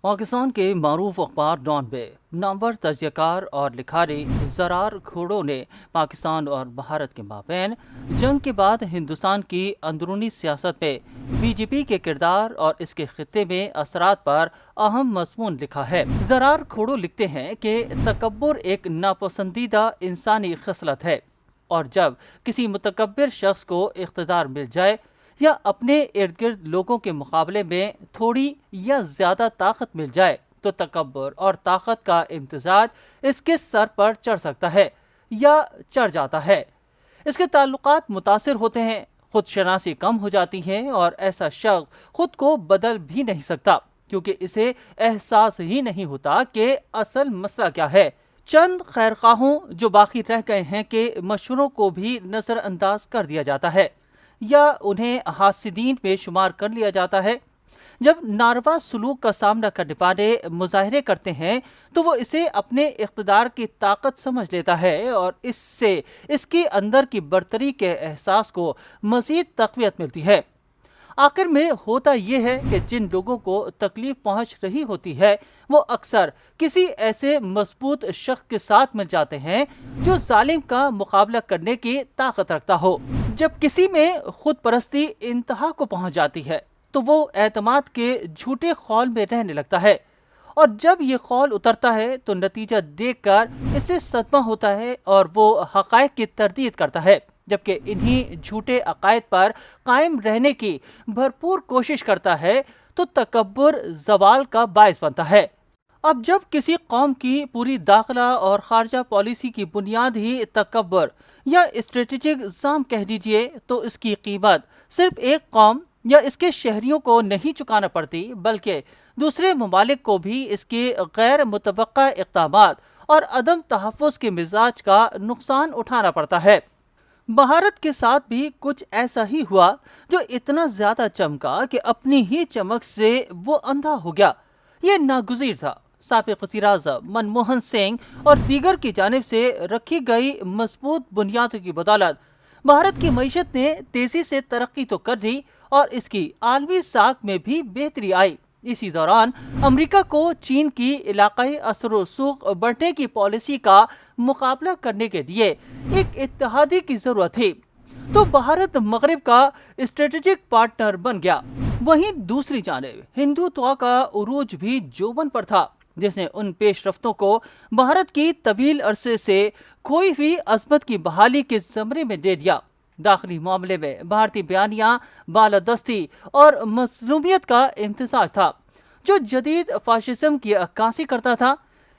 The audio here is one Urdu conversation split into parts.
پاکستان کے معروف اخبار ڈان میں نامور تجزیہ کار اور لکھاری زرار کھوڑو نے پاکستان اور بھارت کے مابین جنگ کے بعد ہندوستان کی اندرونی سیاست میں بی جے پی کے کردار اور اس کے خطے میں اثرات پر اہم مضمون لکھا ہے۔ زرار کھوڑو لکھتے ہیں کہ تکبر ایک ناپسندیدہ انسانی خصلت ہے، اور جب کسی متکبر شخص کو اقتدار مل جائے یا اپنے ارد گرد لوگوں کے مقابلے میں تھوڑی یا زیادہ طاقت مل جائے تو تکبر اور طاقت کا امتزاج اس کے سر پر چڑھ سکتا ہے یا چڑھ جاتا ہے۔ اس کے تعلقات متاثر ہوتے ہیں، خود شناسی کم ہو جاتی ہے، اور ایسا شخص خود کو بدل بھی نہیں سکتا کیونکہ اسے احساس ہی نہیں ہوتا کہ اصل مسئلہ کیا ہے۔ چند خیرخواہوں جو باقی رہ گئے ہیں کے مشوروں کو بھی نظر انداز کر دیا جاتا ہے یا انہیں حاسدین میں شمار کر لیا جاتا ہے۔ جب ناروا سلوک کا سامنا کرنے والے مظاہرے کرتے ہیں تو وہ اسے اپنے اقتدار کی طاقت سمجھ لیتا ہے، اور اس سے اس کے اندر کی برتری کے احساس کو مزید تقویت ملتی ہے۔ آخر میں ہوتا یہ ہے کہ جن لوگوں کو تکلیف پہنچ رہی ہوتی ہے وہ اکثر کسی ایسے مضبوط شخص کے ساتھ مل جاتے ہیں جو ظالم کا مقابلہ کرنے کی طاقت رکھتا ہو۔ جب کسی میں خود پرستی انتہا کو پہنچ جاتی ہے تو وہ اعتماد کے جھوٹے خول میں رہنے لگتا ہے، اور جب یہ خول اترتا ہے تو نتیجہ دیکھ کر اسے صدمہ ہوتا ہے اور وہ حقائق کی تردید کرتا ہے، جبکہ انہی جھوٹے عقائد پر قائم رہنے کی بھرپور کوشش کرتا ہے تو تکبر زوال کا باعث بنتا ہے۔ اب جب کسی قوم کی پوری داخلہ اور خارجہ پالیسی کی بنیاد ہی تکبر یا اسٹریٹجک زام کہہ دیجئے تو اس کی قیمت صرف ایک قوم یا اس کے شہریوں کو نہیں چکانا پڑتی، بلکہ دوسرے ممالک کو بھی اس کے غیر متوقع اقدامات اور عدم تحفظ کے مزاج کا نقصان اٹھانا پڑتا ہے۔ بھارت کے ساتھ بھی کچھ ایسا ہی ہوا، جو اتنا زیادہ چمکا کہ اپنی ہی چمک سے وہ اندھا ہو گیا۔ یہ ناگزیر تھا۔ سابق وزیر اعظم منموہن سنگھ اور دیگر کی جانب سے رکھی گئی مضبوط بنیادوں کی بدولت بھارت کی معیشت نے تیزی سے ترقی تو کر دی اور اس کی عالمی ساکھ میں بھی بہتری آئی۔ اسی دوران امریکہ کو چین کی علاقائی اثر و رسوخ بڑھنے کی پالیسی کا مقابلہ کرنے کے لیے ایک اتحادی کی ضرورت تھی، تو بھارت مغرب کا اسٹریٹجک پارٹنر بن گیا۔ وہیں دوسری جانب ہندوتوا کا عروج بھی جوبن پر تھا، جس نے ان پیش رفتوں کو بھارت کی طویل عرصے سے کھوئی ہوئی عظمت کی بحالی کے زمرے میں دے دیا۔ داخلی معاملے میں بھارتی بیانیہ بالادستی اور مظلومیت کا امتزاج تھا، جو جدید فاشزم کی عکاسی کرتا تھا۔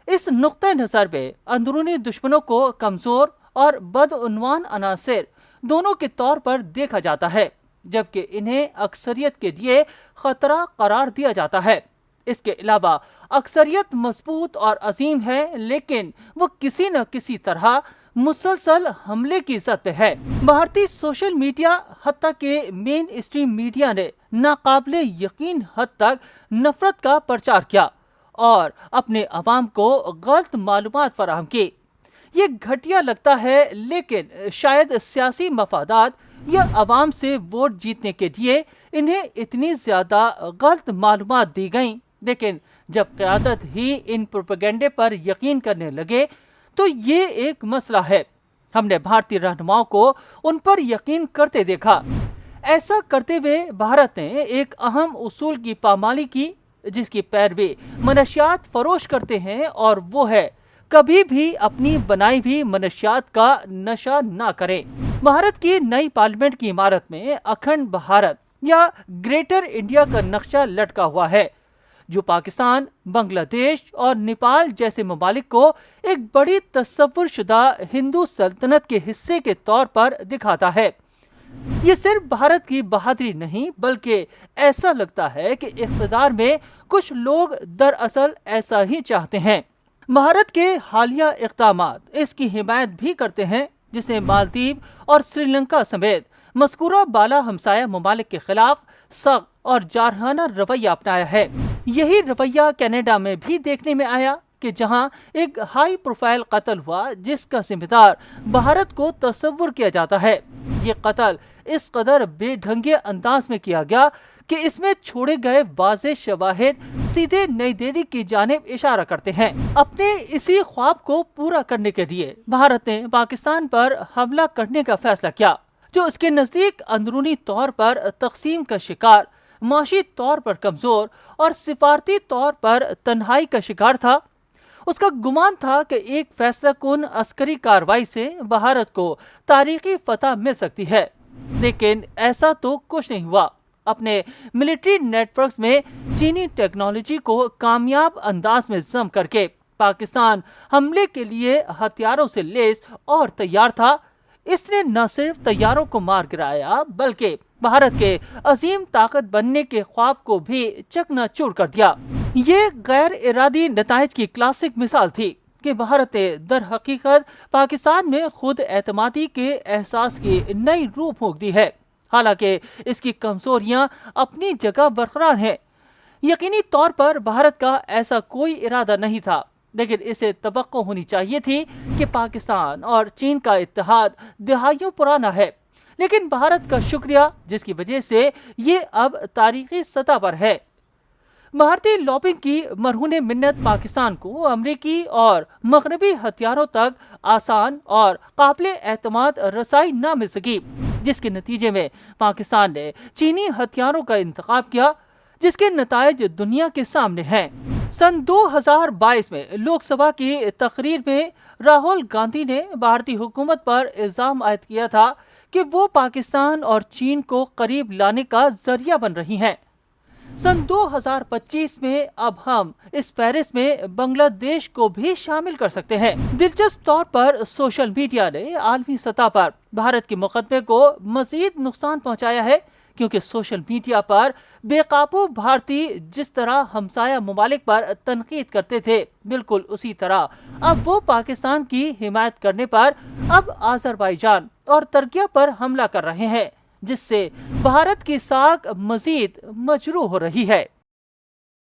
اس نقطہ نظر میں اندرونی دشمنوں کو کمزور اور بدعنوان عناصر دونوں کے طور پر دیکھا جاتا ہے، جبکہ انہیں اکثریت کے لیے خطرہ قرار دیا جاتا ہے۔ اس کے علاوہ اکثریت مضبوط اور عظیم ہے، لیکن وہ کسی نہ کسی طرح مسلسل حملے کی زد پہ ہے۔ بھارتی سوشل میڈیا حتیٰ کہ مین اسٹریم میڈیا نے ناقابل یقین حد تک نفرت کا پرچار کیا اور اپنے عوام کو غلط معلومات فراہم کی۔ یہ گھٹیا لگتا ہے، لیکن شاید سیاسی مفادات یا عوام سے ووٹ جیتنے کے لیے انہیں اتنی زیادہ غلط معلومات دی گئیں، لیکن جب قیادت ہی ان پروپیگنڈے پر یقین کرنے لگے تو یہ ایک مسئلہ ہے۔ ہم نے بھارتی رہنماؤں کو ان پر یقین کرتے دیکھا۔ ایسا کرتے ہوئے بھارت نے ایک اہم اصول کی پامالی کی، جس کی پیروی منشیات فروش کرتے ہیں، اور وہ ہے کبھی بھی اپنی بنائی ہوئی منشیات کا نشہ نہ کریں۔ بھارت کی نئی پارلیمنٹ کی عمارت میں اکھنڈ بھارت یا گریٹر انڈیا کا نقشہ لٹکا ہوا ہے، جو پاکستان، بنگلہ دیش اور نیپال جیسے ممالک کو ایک بڑی تصور شدہ ہندو سلطنت کے حصے کے طور پر دکھاتا ہے۔ یہ صرف بھارت کی بہادری نہیں، بلکہ ایسا لگتا ہے کہ اقتدار میں کچھ لوگ دراصل ایسا ہی چاہتے ہیں۔ بھارت کے حالیہ اقدامات اس کی حمایت بھی کرتے ہیں، جس نے مالدیپ اور سری لنکا سمیت مذکورہ بالا ہمسایہ ممالک کے خلاف سخت اور جارحانہ رویہ اپنایا ہے۔ یہی رویہ کینیڈا میں بھی دیکھنے میں آیا، کہ جہاں ایک ہائی پروفائل قتل ہوا جس کا ذمہ دار بھارت کو تصور کیا جاتا ہے۔ یہ قتل اس قدر بے ڈھنگے انداز میں کیا گیا کہ اس میں چھوڑے گئے واضح شواہد سیدھے نئی دہلی کی جانب اشارہ کرتے ہیں۔ اپنے اسی خواب کو پورا کرنے کے لیے بھارت نے پاکستان پر حملہ کرنے کا فیصلہ کیا، جو اس کے نزدیک اندرونی طور پر تقسیم کا شکار، معاشی طور پر کمزور اور سفارتی طور پر تنہائی کا شکار تھا۔ اس کا گمان تھا کہ ایک فیصلہ کن عسکری کارروائی سے بھارت کو تاریخی فتح مل سکتی ہے، لیکن ایسا تو کچھ نہیں ہوا۔ اپنے ملٹری نیٹ ورکس میں چینی ٹیکنالوجی کو کامیاب انداز میں ضم کر کے پاکستان حملے کے لیے ہتھیاروں سے لیس اور تیار تھا۔ اس نے نہ صرف طیاروں کو مار گرایا بلکہ بھارت کے عظیم طاقت بننے کے خواب کو بھی چکنا چور کر دیا۔ یہ غیر ارادی نتائج کی کلاسک مثال تھی کہ بھارت نے در حقیقت پاکستان میں خود اعتمادی کے احساس کی نئی روح پھونک دی ہے، حالانکہ اس کی کمزوریاں اپنی جگہ برقرار ہیں۔ یقینی طور پر بھارت کا ایسا کوئی ارادہ نہیں تھا، لیکن اسے توقع ہونی چاہیے تھی کہ پاکستان اور چین کا اتحاد دہائیوں پرانا ہے، لیکن بھارت کا شکریہ جس کی وجہ سے یہ اب تاریخی سطح پر ہے۔ بھارتی لابنگ کی مرہون منت پاکستان کو امریکی اور مغربی ہتھیاروں تک آسان اور قابل اعتماد رسائی نہ مل سکی، جس کے نتیجے میں پاکستان نے چینی ہتھیاروں کا انتخاب کیا، جس کے نتائج دنیا کے سامنے ہیں۔ سن 2022 میں لوک سبھا کی تقریر میں راہل گاندھی نے بھارتی حکومت پر الزام عائد کیا تھا کہ وہ پاکستان اور چین کو قریب لانے کا ذریعہ بن رہی ہیں۔ سن 2025 میں اب ہم اس فہرست میں بنگلہ دیش کو بھی شامل کر سکتے ہیں۔ دلچسپ طور پر سوشل میڈیا نے عالمی سطح پر بھارت کے مقدمے کو مزید نقصان پہنچایا ہے، کیونکہ سوشل میڈیا پر بے قابو بھارتی جس طرح ہمسایہ ممالک پر تنقید کرتے تھے، بالکل اسی طرح اب وہ پاکستان کی حمایت کرنے پر اب آذربائیجان اور ترکیہ پر حملہ کر رہے ہیں، جس سے بھارت کی ساکھ مزید مجروح ہو رہی ہے۔